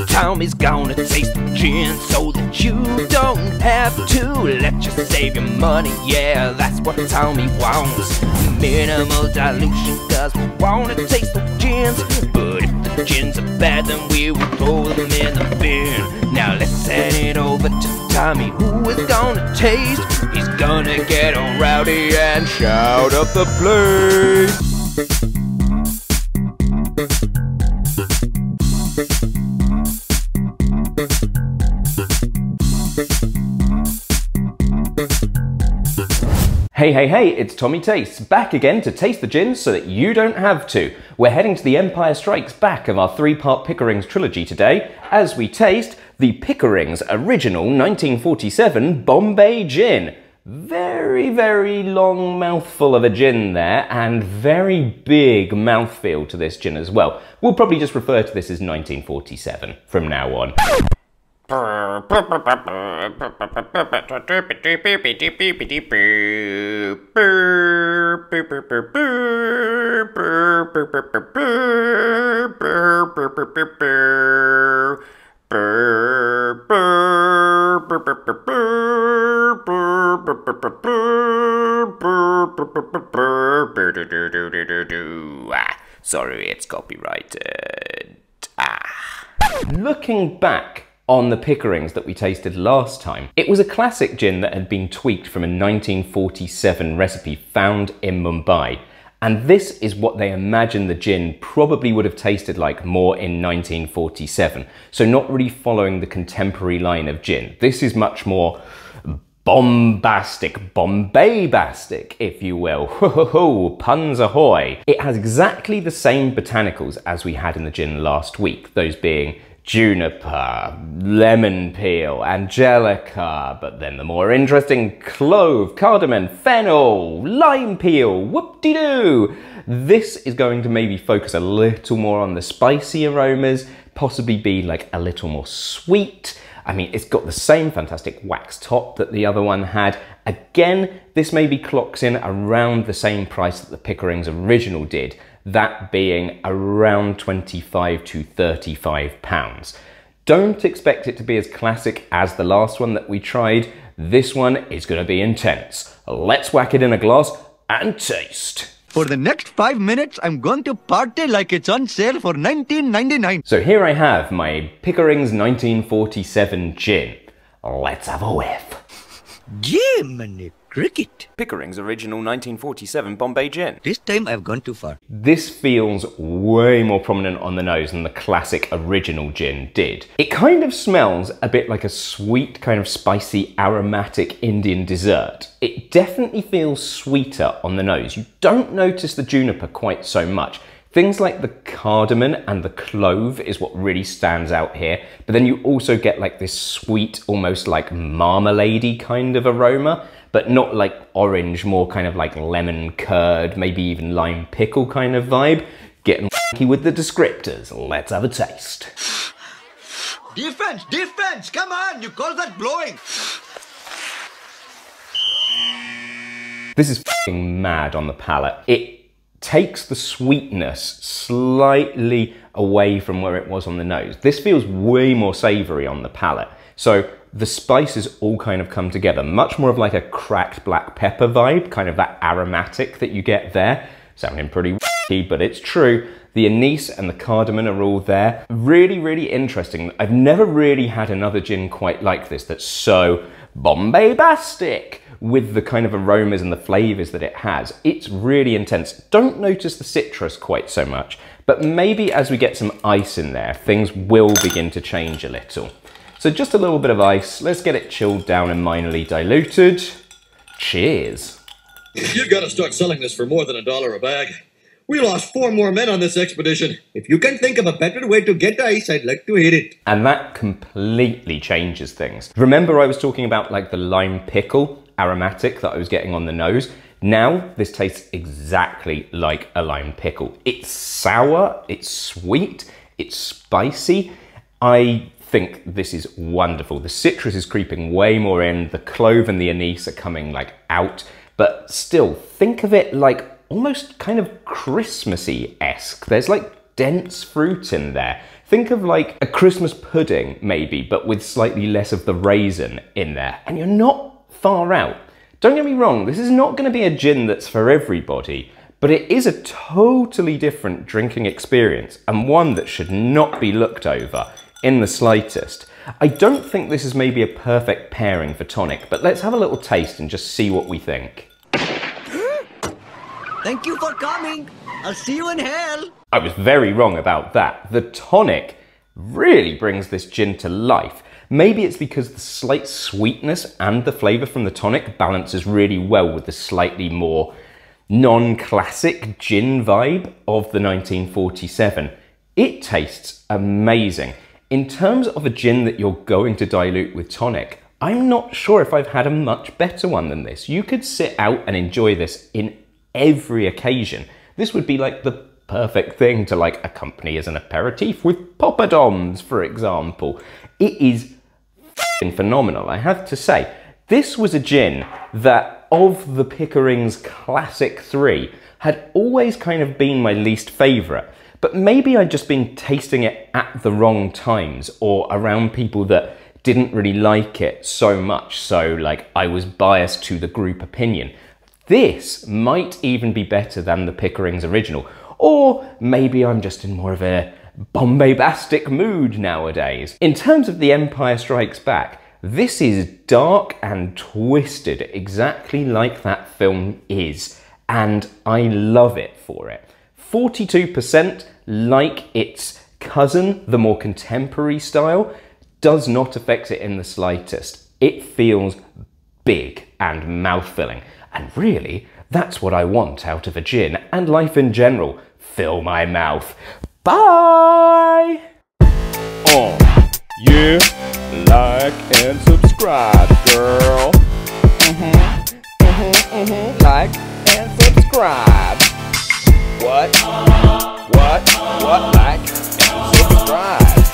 Tommy's gonna taste the gin so that you don't have to. Let you save your money, yeah, that's what Tommy wants. Minimal dilution, cause we wanna taste the gins. But if the gins are bad, then we will throw them in the bin. Now let's hand it over to Tommy, who is gonna taste. He's gonna get all rowdy and shout up the place. Hey, hey, hey, it's Tommy Tastes, back again to taste the gin so that you don't have to. We're heading to the Empire Strikes Back of our three-part Pickering's trilogy today, as we taste the Pickering's original 1947 Bombay gin. Very, very long mouthful of a gin there, and very big mouthfeel to this gin as well. We'll probably just refer to this as 1947 from now on. Sorry, it's copyrighted. Looking back on the Pickerings that we tasted last time, it was a classic gin that had been tweaked from a 1947 recipe found in Mumbai. And this is what they imagine the gin probably would have tasted like more in 1947. So not really following the contemporary line of gin. This is much more bombastic, Bombay-bastic, if you will. Ho ho ho, puns ahoy. It has exactly the same botanicals as we had in the gin last week, those being juniper, lemon peel, angelica, but then the more interesting clove, cardamom, fennel, lime peel, whoop-de-doo. This is going to maybe focus a little more on the spicy aromas, possibly be like a little more sweet. I mean, it's got the same fantastic wax top that the other one had. Again, this maybe clocks in around the same price that the Pickering's original did, that being around £25 to £35. Don't expect it to be as classic as the last one that we tried. This one is going to be intense. Let's whack it in a glass and taste. For the next 5 minutes, I'm going to party like it's on sale for $19.99. So here I have my Pickering's 1947 gin. Let's have a whiff. Jiminy cricket. Pickering's original 1947 Bombay gin. This time I've gone too far. This feels way more prominent on the nose than the classic original gin did. It kind of smells a bit like a sweet, kind of spicy, aromatic Indian dessert. It definitely feels sweeter on the nose. You don't notice the juniper quite so much. Things like the cardamom and the clove is what really stands out here, but then you also get like this sweet, almost like marmalade-y kind of aroma, but not like orange, more kind of like lemon curd, maybe even lime pickle kind of vibe. Getting wacky with the descriptors. Let's have a taste. Defense, defense, come on, you call that blowing? This is f***ing mad on the palate. It takes the sweetness slightly away from where it was on the nose. This feels way more savory on the palate. So the spices all kind of come together, much more of like a cracked black pepper vibe, kind of that aromatic that you get there. Sounding pretty wacky, but it's true. The anise and the cardamom are all there. Really, really interesting. I've never really had another gin quite like this that's so Bombay-bastic with the kind of aromas and the flavors that it has. It's really intense. Don't notice the citrus quite so much, but maybe as we get some ice in there, things will begin to change a little. So just a little bit of ice. Let's get it chilled down and minorly diluted. Cheers. You've got to start selling this for more than $1 a bag. We lost 4 more men on this expedition. If you can think of a better way to get ice, I'd like to hear it. And that completely changes things. Remember I was talking about like the lime pickle aromatic that I was getting on the nose? Now this tastes exactly like a lime pickle. It's sour, it's sweet, it's spicy. I think this is wonderful. The citrus is creeping way more in. The clove and the anise are coming like out. but still, think of it like almost kind of Christmassy-esque. There's like dense fruit in there. Think of like a Christmas pudding, maybe, but with slightly less of the raisin in there. And you're not far out. Don't get me wrong, this is not going to be a gin that's for everybody, but it is a totally different drinking experience and one that should not be looked over in the slightest. I don't think this is maybe a perfect pairing for tonic, but let's have a little taste and just see what we think. Thank you for coming. I'll see you in hell. I was very wrong about that. The tonic really brings this gin to life. Maybe it's because the slight sweetness and the flavour from the tonic balances really well with the slightly more non-classic gin vibe of the 1947. It tastes amazing. In terms of a gin that you're going to dilute with tonic, I'm not sure if I've had a much better one than this. You could sit out and enjoy this in every occasion. This would be like the perfect thing to like accompany as an aperitif with poppadoms, for example. It is phenomenal, I have to say. This was a gin that, of the Pickering's classic three, had always kind of been my least favourite. But maybe I'd just been tasting it at the wrong times or around people that didn't really like it so much, so like I was biased to the group opinion. This might even be better than the Pickering's original, or maybe I'm just in more of a Bombay-bastic mood nowadays. In terms of The Empire Strikes Back, this is dark and twisted exactly like that film is, and I love it for it. 42%, like its cousin, the more contemporary style, does not affect it in the slightest. It feels big and mouth-filling. And really, that's what I want out of a gin and life in general. Fill my mouth. Bye! Yeah, like and subscribe, girl. Like and subscribe. What? Like and subscribe.